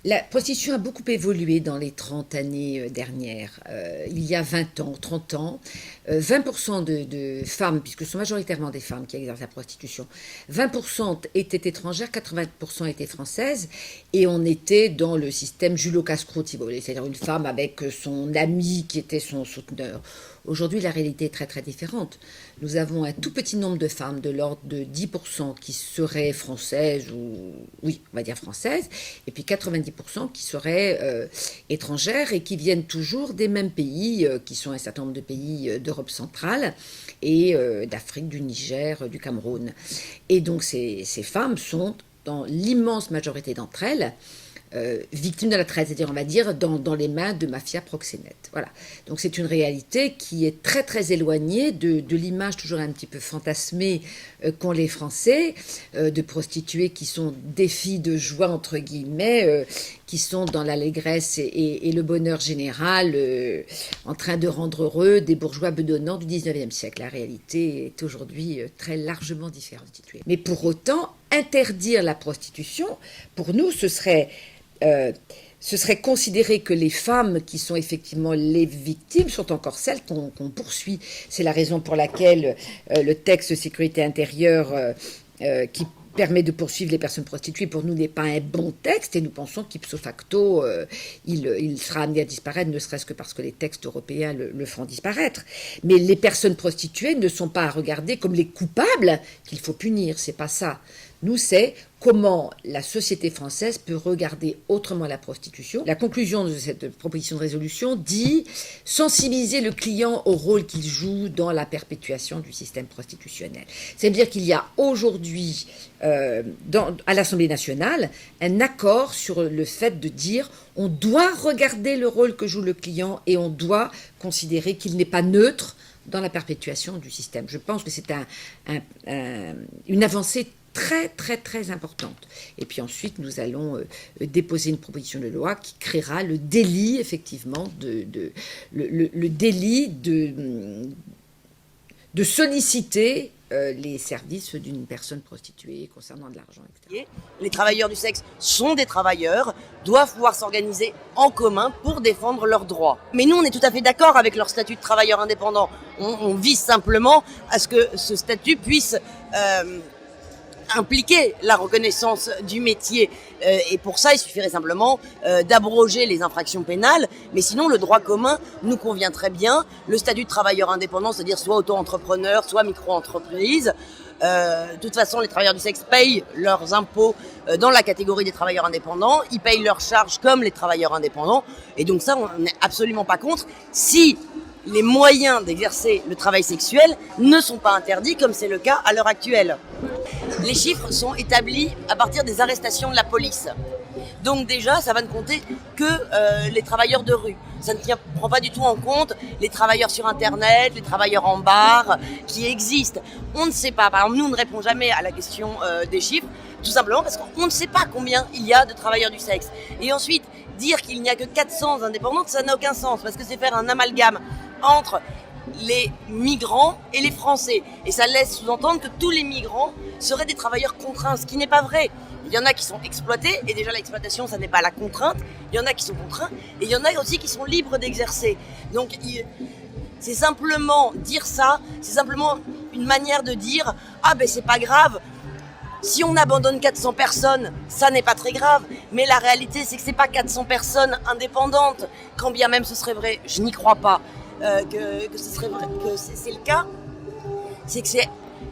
La prostitution a beaucoup évolué dans les 30 années dernières. Il y a 20 ans, 30 ans, 20% de femmes, puisque ce sont majoritairement des femmes qui exercent la prostitution, 20% étaient étrangères, 80% étaient françaises, et on était dans le système Julo casse-croûte, si vous voulez, c'est-à-dire une femme avec son ami qui était son souteneur. Aujourd'hui, la réalité est très très différente. Nous avons un tout petit nombre de femmes, de l'ordre de 10% qui seraient françaises, ou oui, on va dire françaises, et puis 90% qui seraient étrangères et qui viennent toujours des mêmes pays, qui sont un certain nombre de pays d'Europe centrale et d'Afrique, du Niger, du Cameroun. Et donc ces femmes sont, dans l'immense majorité d'entre elles, victimes de la traite, c'est-à-dire, on va dire, dans les mains de mafias proxénètes. Voilà. Donc c'est une réalité qui est très très éloignée de l'image toujours un petit peu fantasmée qu'ont les Français, de prostituées qui sont des filles de joie, entre guillemets, qui sont dans l'allégresse et le bonheur général, en train de rendre heureux des bourgeois bedonnants du 19e siècle. La réalité est aujourd'hui très largement différente. Mais pour autant, interdire la prostitution, pour nous, ce serait considérer que les femmes qui sont effectivement les victimes sont encore celles qu'on poursuit. C'est la raison pour laquelle le texte sécurité intérieure qui permet de poursuivre les personnes prostituées, pour nous, n'est pas un bon texte, et nous pensons qu'ipso facto, il sera amené à disparaître, ne serait-ce que parce que les textes européens le font disparaître. Mais les personnes prostituées ne sont pas à regarder comme les coupables qu'il faut punir, c'est pas ça. Nous, c'est comment la société française peut regarder autrement la prostitution. La conclusion de cette proposition de résolution dit sensibiliser le client au rôle qu'il joue dans la perpétuation du système prostitutionnel. C'est-à-dire qu'il y a aujourd'hui, à l'Assemblée nationale, un accord sur le fait de dire on doit regarder le rôle que joue le client et on doit considérer qu'il n'est pas neutre dans la perpétuation du système. Je pense que c'est une avancée très très très importante. Et puis ensuite, nous allons déposer une proposition de loi qui créera le délit, effectivement, le délit de solliciter les services d'une personne prostituée concernant de l'argent, etc. Les travailleurs du sexe sont des travailleurs, doivent pouvoir s'organiser en commun pour défendre leurs droits. Mais nous, on est tout à fait d'accord avec leur statut de travailleur indépendant. On vise simplement à ce que ce statut puisse impliquer la reconnaissance du métier. Et pour ça, il suffirait simplement d'abroger les infractions pénales. Mais sinon, le droit commun nous convient très bien. Le statut de travailleur indépendant, c'est-à-dire soit auto-entrepreneur, soit micro-entreprise. De toute façon, les travailleurs du sexe payent leurs impôts dans la catégorie des travailleurs indépendants. Ils payent leurs charges comme les travailleurs indépendants. Et donc ça, on n'est absolument pas contre. Si les moyens d'exercer le travail sexuel ne sont pas interdits, comme c'est le cas à l'heure actuelle. Les chiffres sont établis à partir des arrestations de la police. Donc déjà, ça va ne compter que les travailleurs de rue. Ça ne prend pas du tout en compte les travailleurs sur Internet, les travailleurs en bar, qui existent. On ne sait pas. Par exemple, nous, on ne répond jamais à la question des chiffres, tout simplement parce qu'on ne sait pas combien il y a de travailleurs du sexe. Et ensuite, dire qu'il n'y a que 400 indépendantes, ça n'a aucun sens, parce que c'est faire un amalgame entre les migrants et les Français. Et ça laisse sous-entendre que tous les migrants seraient des travailleurs contraints, ce qui n'est pas vrai. Il y en a qui sont exploités, et déjà l'exploitation, ça n'est pas la contrainte. Il y en a qui sont contraints, et il y en a aussi qui sont libres d'exercer. Donc, c'est simplement dire ça, c'est simplement une manière de dire « Ah ben c'est pas grave ». Si on abandonne 400 personnes, ça n'est pas très grave. Mais la réalité, c'est que c'est pas 400 personnes indépendantes. Quand bien même ce serait vrai, je n'y crois pas que ce serait vrai, que c'est le cas. C'est que c'est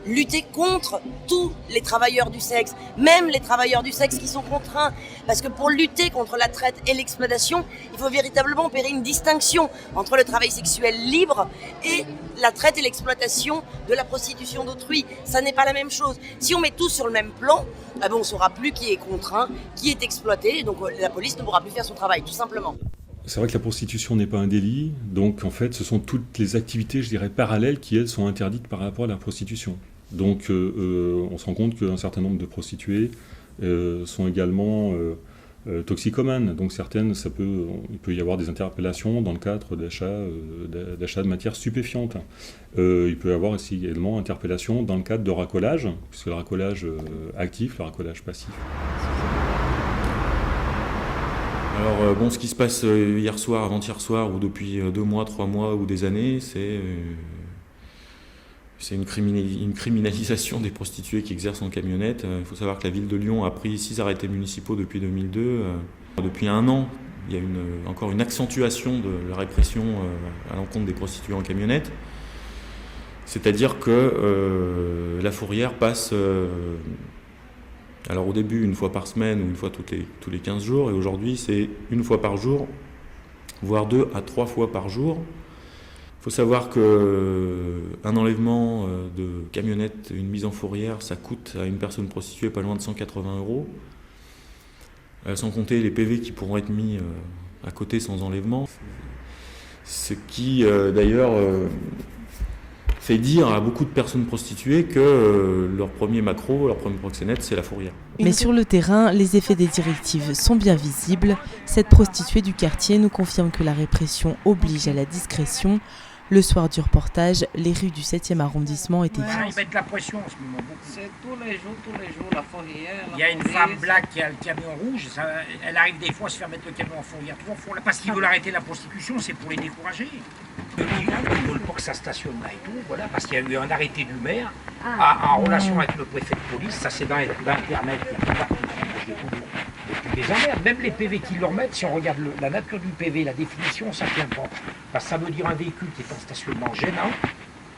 lutter contre tous les travailleurs du sexe, même les travailleurs du sexe qui sont contraints. Parce que pour lutter contre la traite et l'exploitation, il faut véritablement opérer une distinction entre le travail sexuel libre et la traite et l'exploitation de la prostitution d'autrui. Ça n'est pas la même chose. Si on met tout sur le même plan, on ne saura plus qui est contraint, qui est exploité, et donc la police ne pourra plus faire son travail, tout simplement. C'est vrai que la prostitution n'est pas un délit, donc en fait ce sont toutes les activités, je dirais, parallèles qui, elles, sont interdites par rapport à la prostitution. Donc on se rend compte qu'un certain nombre de prostituées sont également toxicomanes. Donc certaines, il peut y avoir des interpellations dans le cadre d'achat de matières stupéfiantes. Il peut y avoir aussi également interpellations dans le cadre de racolage, puisque le racolage actif, le racolage passif. Alors bon, ce qui se passe hier soir, avant-hier soir, ou depuis 2 mois, 3 mois ou des années, c'est une criminalisation des prostituées qui exercent en camionnette. Il faut savoir que la ville de Lyon a pris 6 arrêtés municipaux depuis 2002. Depuis 1 an, il y a encore une accentuation de la répression à l'encontre des prostituées en camionnette. C'est-à-dire que la fourrière passe, alors au début 1 fois par semaine ou 1 fois tous les 15 jours, et aujourd'hui c'est 1 fois par jour, voire 2 à 3 fois par jour. Il faut savoir qu'un enlèvement de camionnette, une mise en fourrière, ça coûte à une personne prostituée pas loin de 180 €, sans compter les PV qui pourront être mis à côté sans enlèvement. Ce qui d'ailleurs fait dire à beaucoup de personnes prostituées que leur premier macro, leur premier proxénète, c'est la fourrière. Mais sur le terrain, les effets des directives sont bien visibles. Cette prostituée du quartier nous confirme que la répression oblige à la discrétion. Le soir du reportage, les rues du 7e arrondissement étaient vides. Ils mettent la pression en ce moment. C'est tous les jours, la fourrière. Il y a une femme black qui a le camion rouge, elle arrive des fois à se faire mettre le camion en fourrière 3 fois. Parce qu'ils veulent arrêter la prostitution, c'est pour les décourager. Ils ne veulent pas que ça stationne là et tout, voilà, parce qu'il y a eu un arrêté du maire en relation avec le préfet de police, ça c'est dans Internet, depuis des années. Même les PV qu'ils leur mettent, si on regarde la nature du PV, la définition, ça ne tient pas. Parce que ça veut dire un véhicule qui est en stationnement gênant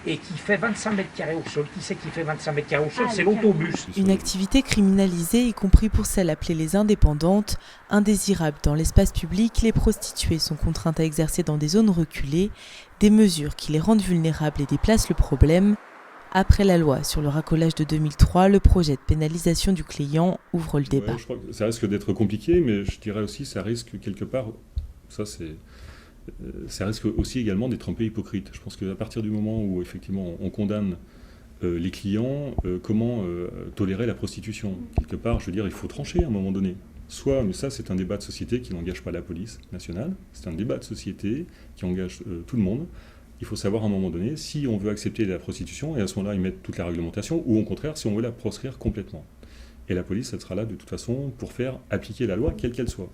et qui fait 25 mètres carrés au sol. Qui sait qui fait 25 mètres carrés au sol? C'est l'autobus. Une activité criminalisée, y compris pour celles appelées les indépendantes. Indésirables dans l'espace public, les prostituées sont contraintes à exercer dans des zones reculées, des mesures qui les rendent vulnérables et déplacent le problème. Après la loi sur le racolage de 2003, le projet de pénalisation du client ouvre le débat. Ouais, je crois que ça risque d'être compliqué, mais je dirais aussi ça risque quelque part, ça risque aussi également d'être un peu hypocrite. Je pense qu'à partir du moment où effectivement on condamne les clients, comment tolérer la prostitution? Quelque part, je veux dire, il faut trancher à un moment donné. Soit, mais ça c'est un débat de société qui n'engage pas la police nationale, c'est un débat de société qui engage tout le monde. Il faut savoir à un moment donné si on veut accepter la prostitution et à ce moment-là y mettre toute la réglementation, ou au contraire si on veut la proscrire complètement. Et la police, elle sera là de toute façon pour faire appliquer la loi quelle qu'elle soit.